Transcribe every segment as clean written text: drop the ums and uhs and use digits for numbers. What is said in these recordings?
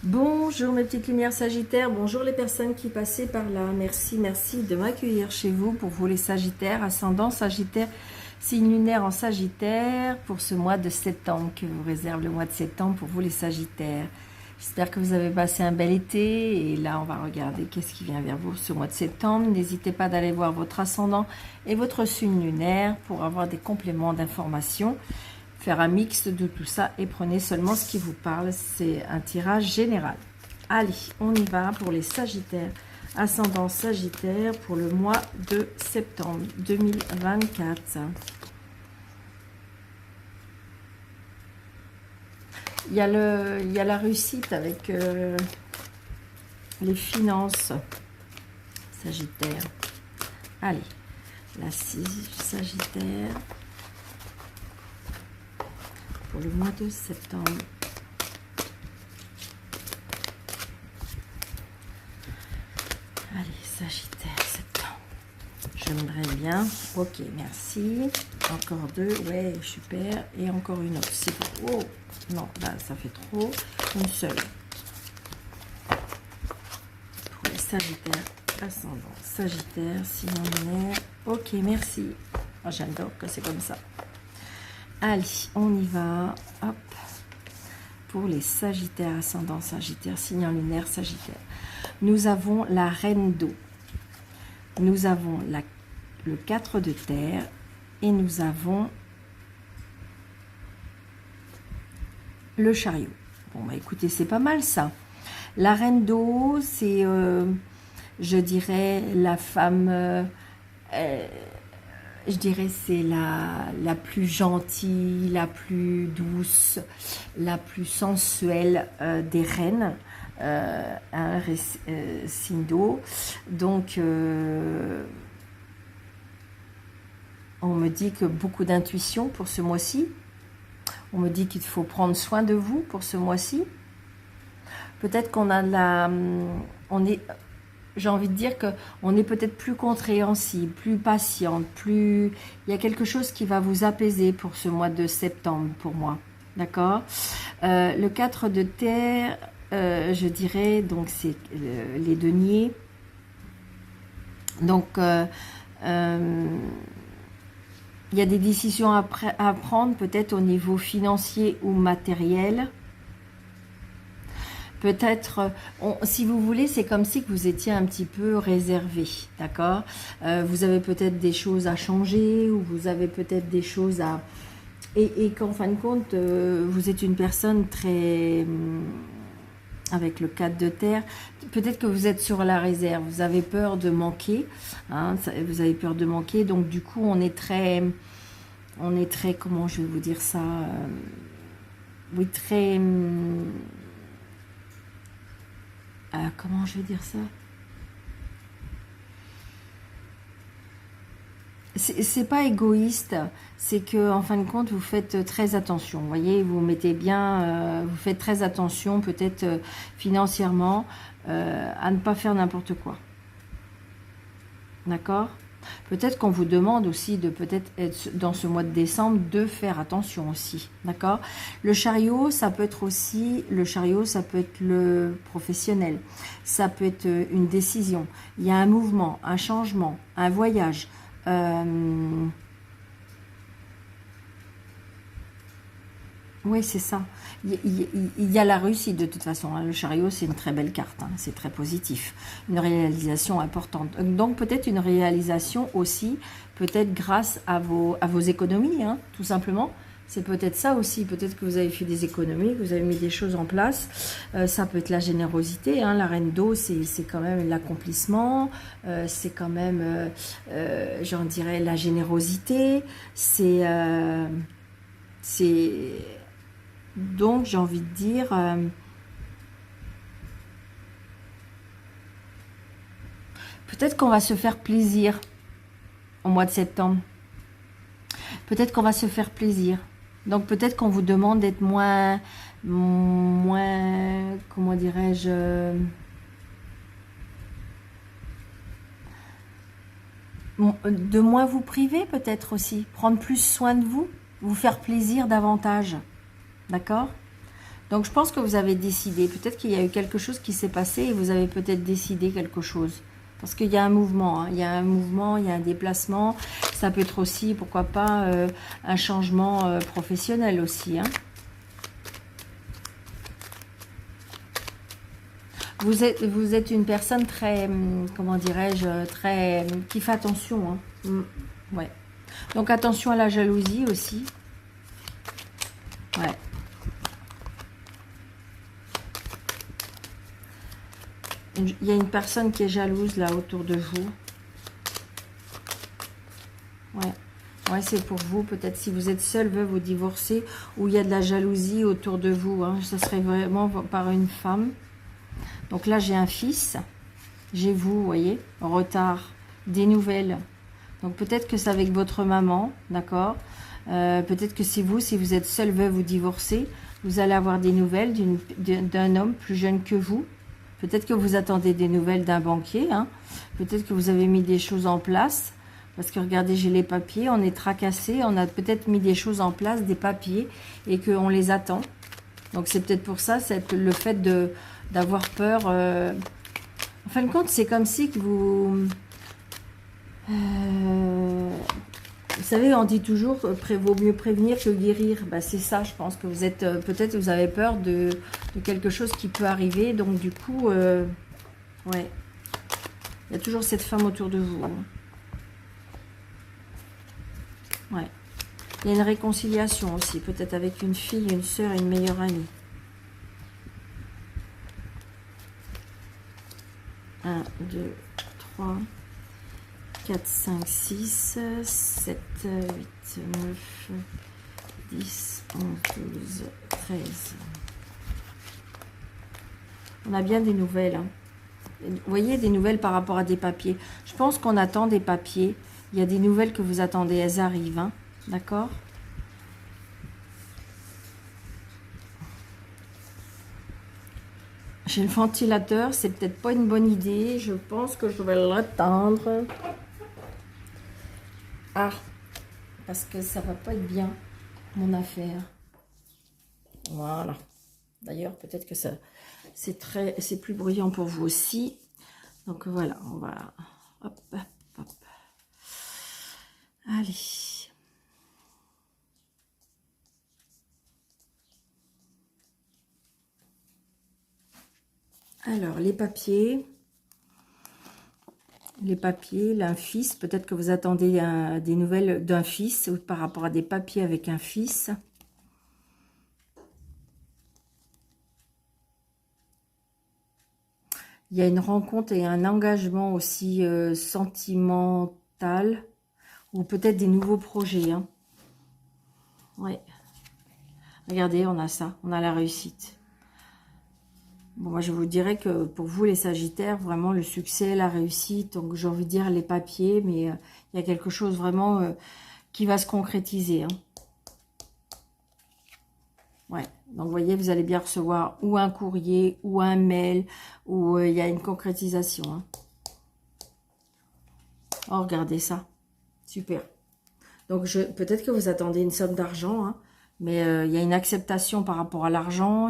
Bonjour mes petites lumières Sagittaires, bonjour les personnes qui passaient par là. Merci de m'accueillir chez vous pour vous les Sagittaires, ascendant Sagittaire, signe lunaire en Sagittaire pour ce mois de septembre que vous réserve le mois de septembre pour vous les Sagittaires. J'espère que vous avez passé un bel été et là on va regarder qu'est-ce qui vient vers vous ce mois de septembre. N'hésitez pas d'aller voir votre ascendant et votre signe lunaire pour avoir des compléments d'informations. Faire un mix de tout ça et prenez seulement ce qui vous parle. C'est un tirage général. Allez, on y va pour les Sagittaires. Ascendant Sagittaire pour le mois de septembre 2024. Il y a la réussite avec les finances. Sagittaire. Allez, la 6 Sagittaire. Pour le mois de septembre. Allez, Sagittaire, septembre. J'aimerais bien. Ok, merci. Encore deux. Ouais, super. Et encore une autre. C'est bon. Oh, non, là, ça fait trop. Une seule. Pour les Sagittaires, ascendant. Sagittaire, signe lunaire. Ok, merci. Oh, j'adore que c'est comme ça. Allez, on y va. Hop. Pour les Sagittaires, ascendant Sagittaire, signe lunaire Sagittaire. Nous avons la reine d'eau. Nous avons le 4 de terre. Et nous avons le chariot. Bon, bah écoutez, c'est pas mal ça. La reine d'eau, c'est, je dirais, la femme... je dirais c'est la plus gentille, la plus douce, la plus sensuelle des reines, signe d'eau. Donc, on me dit que beaucoup d'intuition pour ce mois-ci. On me dit qu'il faut prendre soin de vous pour ce mois-ci. Peut-être qu'on a j'ai envie de dire qu'on est peut-être plus compréhensible, plus patiente, il y a quelque chose qui va vous apaiser pour ce mois de septembre, pour moi. D'accord. Le 4 de terre, je dirais, donc c'est les deniers. Donc, il y a des décisions à prendre, peut-être au niveau financier ou matériel. Peut-être, si vous voulez, c'est comme si que vous étiez un petit peu réservé, d'accord. Vous avez peut-être des choses à changer ou vous avez peut-être des choses à... Et qu'en fin de compte, vous êtes une personne très... avec le 4 de terre, peut-être que vous êtes sur la réserve, vous avez peur de manquer, hein, vous avez peur de manquer, donc du coup, on est très, comment je vais vous dire ça, oui, très... comment je vais dire ça? C'est pas égoïste, c'est que en fin de compte vous faites très attention. Vous voyez, vous mettez bien, vous faites très attention, peut-être financièrement, à ne pas faire n'importe quoi. D'accord? Peut-être qu'on vous demande aussi de peut-être être dans ce mois de décembre de faire attention aussi, d'accord. Le chariot, ça peut être aussi, ça peut être le professionnel, ça peut être une décision, il y a un mouvement, un changement, un voyage. Oui, c'est ça. Il y a la réussite de toute façon, hein. Le chariot, c'est une très belle carte, hein. C'est très positif. Une réalisation importante. Donc peut-être une réalisation aussi, peut-être grâce à vos économies, hein, tout simplement. C'est peut-être ça aussi. Peut-être que vous avez fait des économies, que vous avez mis des choses en place. Ça peut être la générosité, hein. La reine d'eau, c'est quand même l'accomplissement. C'est quand même, j'en dirais, la générosité. Donc, j'ai envie de dire, peut-être qu'on va se faire plaisir au mois de septembre. Peut-être qu'on va se faire plaisir. Donc, peut-être qu'on vous demande d'être moins, comment dirais-je, de moins vous priver peut-être aussi. Prendre plus soin de vous, vous faire plaisir davantage. D'accord? Donc je pense que vous avez décidé. Peut-être qu'il y a eu quelque chose qui s'est passé et vous avez peut-être décidé quelque chose. Parce qu'il y a un mouvement, hein. Il y a un mouvement, il y a un déplacement. Ça peut être aussi, pourquoi pas, un changement professionnel aussi, hein. Vous êtes une personne très, comment dirais-je, très, qui fait attention, hein. Ouais. Donc attention à la jalousie aussi. Ouais. Il y a une personne qui est jalouse là autour de vous. Ouais. Ouais, c'est pour vous. Peut-être si vous êtes seul, veuve ou divorcé, où il y a de la jalousie autour de vous, hein. Ça serait vraiment par une femme. Donc là, j'ai un fils. J'ai vous voyez, en retard, des nouvelles. Donc peut-être que c'est avec votre maman, d'accord. Peut-être que c'est vous, si vous êtes seul, veuve ou divorcé, vous allez avoir des nouvelles d'un homme plus jeune que vous. Peut-être que vous attendez des nouvelles d'un banquier, hein. Peut-être que vous avez mis des choses en place. Parce que regardez, j'ai les papiers, on est tracassé, on a peut-être mis des choses en place, des papiers, et qu'on les attend. Donc c'est peut-être pour ça, c'est le fait d'avoir peur. En fin de compte, c'est comme si que vous... vous savez, on dit toujours, vaut mieux prévenir que guérir. Bah, c'est ça, je pense que vous êtes, peut-être vous avez peur de quelque chose qui peut arriver. Donc du coup, ouais, il y a toujours cette femme autour de vous, hein. Ouais. Il y a une réconciliation aussi, peut-être avec une fille, une sœur et une meilleure amie. 1, 2, 3, 4, 5, 6, 7, 8, 9, 10, 11, 12, 13. On a bien des nouvelles, hein. Vous voyez, des nouvelles par rapport à des papiers. Je pense qu'on attend des papiers. Il y a des nouvelles que vous attendez, elles arrivent, hein. D'accord? J'ai le ventilateur, c'est peut-être pas une bonne idée. Je pense que je vais l'attendre. Ah, parce que ça va pas être bien, mon affaire. Voilà. D'ailleurs, peut-être que ça, c'est plus bruyant pour vous aussi. Donc voilà, on va... Hop, hop, hop. Allez. Alors, les papiers, l'un fils, peut-être que vous attendez des nouvelles d'un fils ou par rapport à des papiers avec un fils. Il y a une rencontre et un engagement aussi sentimental ou peut-être des nouveaux projets, hein. Ouais. Regardez, on a ça, on a la réussite. Bon, moi, je vous dirais que pour vous, les Sagittaires, vraiment le succès, la réussite, donc j'ai envie de dire les papiers, mais il y a quelque chose vraiment qui va se concrétiser, hein. Ouais, donc vous voyez, vous allez bien recevoir ou un courrier, ou un mail, ou il y a une concrétisation, hein. Oh, regardez ça, super. Donc peut-être que vous attendez une somme d'argent, hein. Mais il y a une acceptation par rapport à l'argent.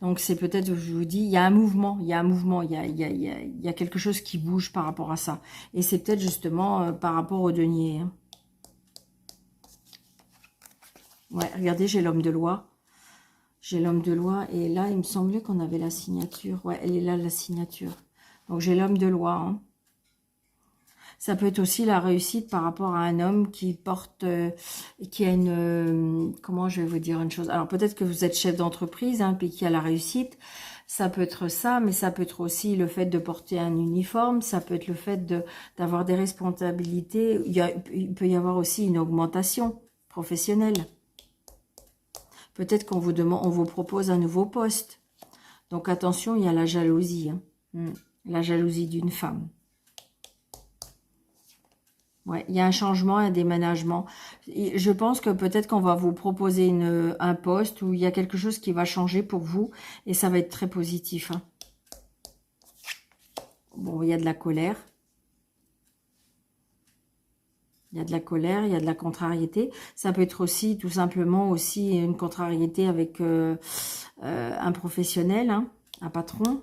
Donc c'est peut-être, je vous dis, il y a un mouvement, il y a quelque chose qui bouge par rapport à ça. Et c'est peut-être justement par rapport au denier, hein. Ouais, regardez, j'ai l'homme de loi. J'ai l'homme de loi et là, il me semblait qu'on avait la signature. Ouais, elle est là, la signature. Donc j'ai l'homme de loi, hein. Ça peut être aussi la réussite par rapport à un homme qui porte, qui a une, comment je vais vous dire une chose. Alors peut-être que vous êtes chef d'entreprise, hein, puis qui a la réussite. Ça peut être ça, mais ça peut être aussi le fait de porter un uniforme. Ça peut être le fait d'avoir des responsabilités. Il peut y avoir aussi une augmentation professionnelle. Peut-être qu'on vous demande, on vous propose un nouveau poste. Donc attention, il y a la jalousie, hein. La jalousie d'une femme. Ouais, il y a un changement, un déménagement. Et je pense que peut-être qu'on va vous proposer un poste où il y a quelque chose qui va changer pour vous et ça va être très positif, hein. Bon, il y a de la colère. Il Il y a de la colère, il y a de la contrariété. Ça peut être aussi, tout simplement, aussi une contrariété avec un professionnel, hein, un patron.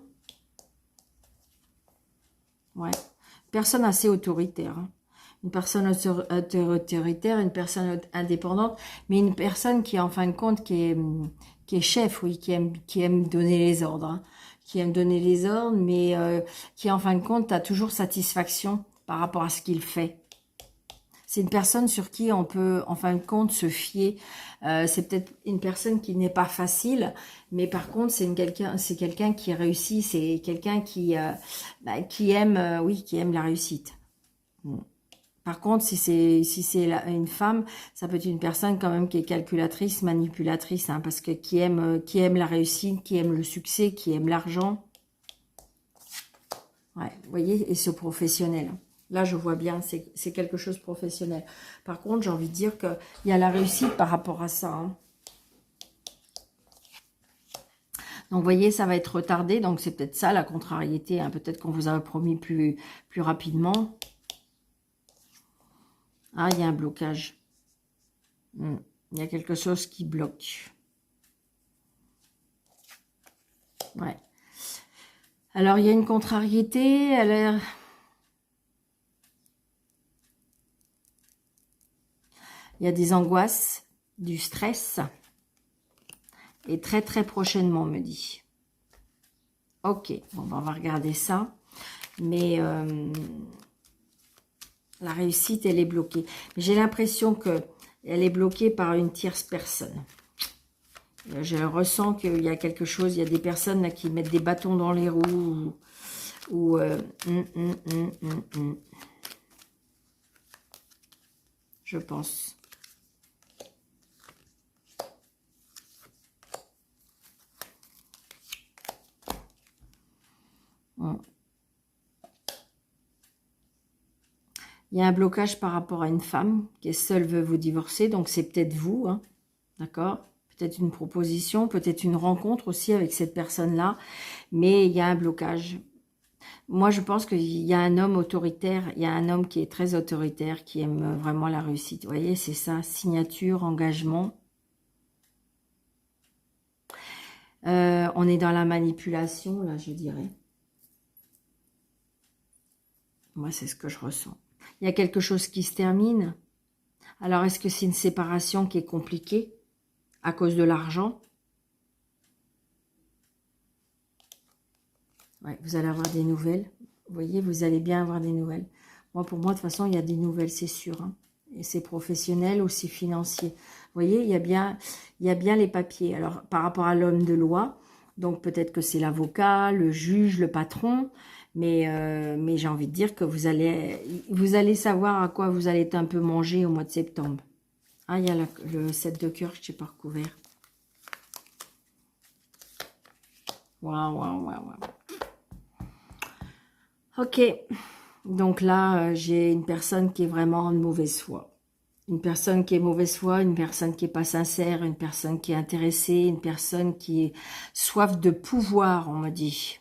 Ouais. Personne assez autoritaire. Hein. Une personne autoritaire, une personne indépendante, mais une personne qui, en fin de compte, qui est chef, oui, qui aime donner les ordres. Hein. Qui aime donner les ordres, mais qui, en fin de compte, a toujours satisfaction par rapport à ce qu'il fait. C'est une personne sur qui on peut, en fin de compte, se fier. C'est peut-être une personne qui n'est pas facile, mais par contre, c'est quelqu'un qui réussit. C'est quelqu'un qui aime, oui, qui aime la réussite. Par contre, si c'est une femme, ça peut être une personne quand même qui est calculatrice, manipulatrice, hein, parce que qui aime la réussite, qui aime le succès, qui aime l'argent. Ouais, vous voyez, et ce professionnel. Là, je vois bien, c'est quelque chose de professionnel. Par contre, j'ai envie de dire qu'il y a la réussite par rapport à ça. Hein. Donc, vous voyez, ça va être retardé. Donc, c'est peut-être ça, la contrariété. Hein. Peut-être qu'on vous a promis plus rapidement. Ah, il y a un blocage. Il y a quelque chose qui bloque. Ouais. Alors, il y a une contrariété. Il y a des angoisses, du stress. Et très, très prochainement, on me dit. Ok, bon, on va regarder ça. Mais la réussite, elle est bloquée. J'ai l'impression qu'elle est bloquée par une tierce personne. Je ressens qu'il y a quelque chose, il y a des personnes là, qui mettent des bâtons dans les roues. Je pense. Il y a un blocage par rapport à une femme qui est seule, veut vous divorcer. Donc, c'est peut-être vous, hein, d'accord? Peut-être une proposition, peut-être une rencontre aussi avec cette personne-là. Mais il y a un blocage. Moi, je pense qu'il y a un homme autoritaire. Il y a un homme qui est très autoritaire, qui aime vraiment la réussite. Vous voyez, c'est ça. Signature, engagement. On est dans la manipulation, là, je dirais. Moi, c'est ce que je ressens. Il y a quelque chose qui se termine. Alors, est-ce que c'est une séparation qui est compliquée à cause de l'argent? Ouais, vous allez avoir des nouvelles. Vous voyez, vous allez bien avoir des nouvelles. Moi, pour moi, de toute façon, il y a des nouvelles, c'est sûr. Hein. Et c'est professionnel ou c'est financier. Vous voyez, il y a bien les papiers. Alors, par rapport à l'homme de loi, donc peut-être que c'est l'avocat, le juge, le patron, mais j'ai envie de dire que vous allez savoir à quoi vous allez être un peu mangé au mois de septembre. Ah, il y a le 7 de cœur que je n'ai pas recouvert. Waouh, waouh, waouh, waouh. Ok, donc là, j'ai une personne qui est vraiment de mauvaise foi. Une personne qui est mauvaise foi, une personne qui n'est pas sincère, une personne qui est intéressée, une personne qui est soif de pouvoir, on me dit.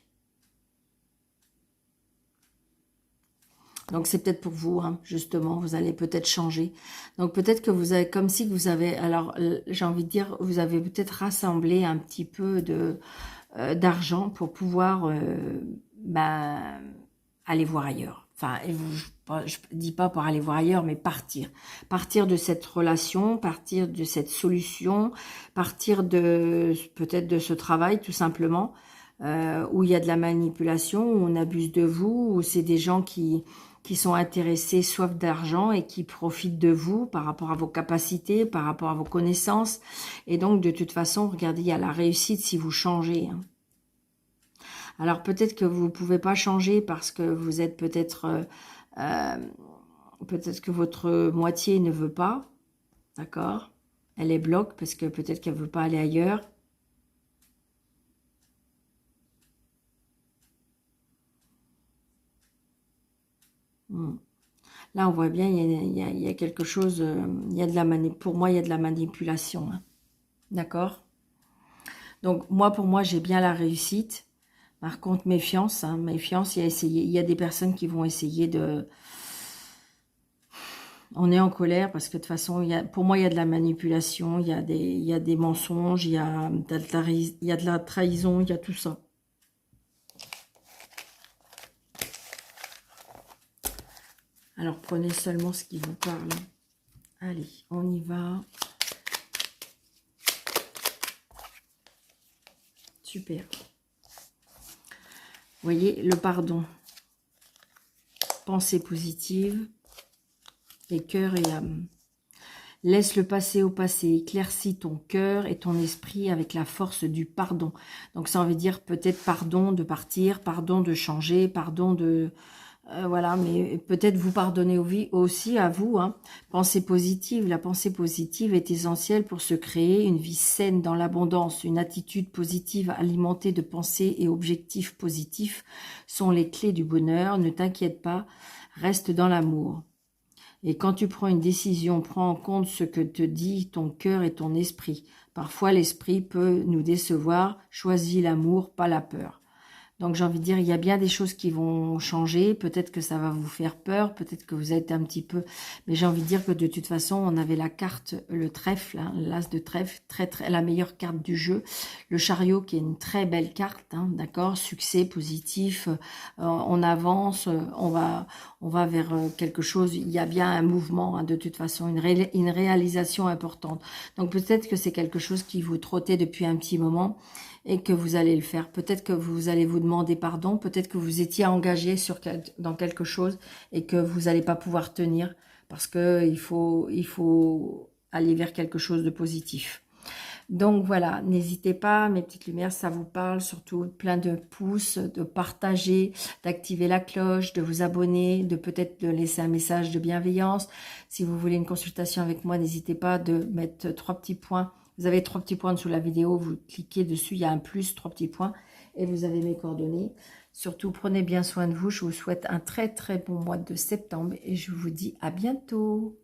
Donc, c'est peut-être pour vous, hein, justement, vous allez peut-être changer. Donc, peut-être que vous avez, comme si vous avez, alors, j'ai envie de dire, vous avez peut-être rassemblé un petit peu d'argent pour pouvoir aller voir ailleurs. Enfin, je ne dis pas pour aller voir ailleurs, mais partir. Partir de cette relation, partir de cette solution, partir peut-être de ce travail, tout simplement, où il y a de la manipulation, où on abuse de vous, où c'est des gens qui sont intéressés, soif d'argent et qui profitent de vous par rapport à vos capacités, par rapport à vos connaissances. Et donc, de toute façon, regardez, il y a la réussite si vous changez. Hein. Alors, peut-être que vous ne pouvez pas changer parce que vous êtes peut-être que votre moitié ne veut pas, d'accord? Elle est bloque parce que peut-être qu'elle ne veut pas aller ailleurs. Là, on voit bien, il y a quelque chose, pour moi, il y a de la manipulation. Hein. D'accord? Donc, pour moi, j'ai bien la réussite. Par contre, méfiance, hein, méfiance, il y a des personnes qui vont essayer On est en colère parce que de toute façon, pour moi, il y a de la manipulation, il y a des mensonges, il y a de la trahison, il y a tout ça. Alors, prenez seulement ce qui vous parle. Allez, on y va. Super. Vous voyez, le pardon. Pensée positive. Et cœur et âme. Laisse le passé au passé, éclaircis ton cœur et ton esprit avec la force du pardon. Donc ça veut dire peut-être pardon de partir, pardon de changer, pardon de... voilà, mais peut-être vous pardonnez aussi à vous. Hein. Pensée positive, la pensée positive est essentielle pour se créer une vie saine dans l'abondance. Une attitude positive alimentée de pensées et objectifs positifs sont les clés du bonheur. Ne t'inquiète pas, reste dans l'amour. Et quand tu prends une décision, prends en compte ce que te dit ton cœur et ton esprit. Parfois, l'esprit peut nous décevoir. Choisis l'amour, pas la peur. Donc, j'ai envie de dire, il y a bien des choses qui vont changer. Peut-être que ça va vous faire peur. Peut-être que vous êtes un petit peu... Mais j'ai envie de dire que de toute façon, on avait la carte, le trèfle, hein, l'as de trèfle, la meilleure carte du jeu. Le chariot qui est une très belle carte, hein, d'accord, succès positif, on avance, on va vers quelque chose. Il y a bien un mouvement, hein, de toute façon, une réalisation importante. Donc, peut-être que c'est quelque chose qui vous trottait depuis un petit moment et que vous allez le faire. Peut-être que vous allez vous demander pardon, peut-être que vous étiez engagé dans quelque chose et que vous n'allez pas pouvoir tenir parce que il faut aller vers quelque chose de positif. Donc voilà, n'hésitez pas, mes petites lumières, ça vous parle, surtout plein de pouces, de partager, d'activer la cloche, de vous abonner, de peut-être de laisser un message de bienveillance. Si vous voulez une consultation avec moi, n'hésitez pas de mettre 3 petits points. Vous avez 3 petits points sous la vidéo, vous cliquez dessus, il y a un plus, 3 petits points, et vous avez mes coordonnées. Surtout, prenez bien soin de vous. Je vous souhaite un très très bon mois de septembre et je vous dis à bientôt.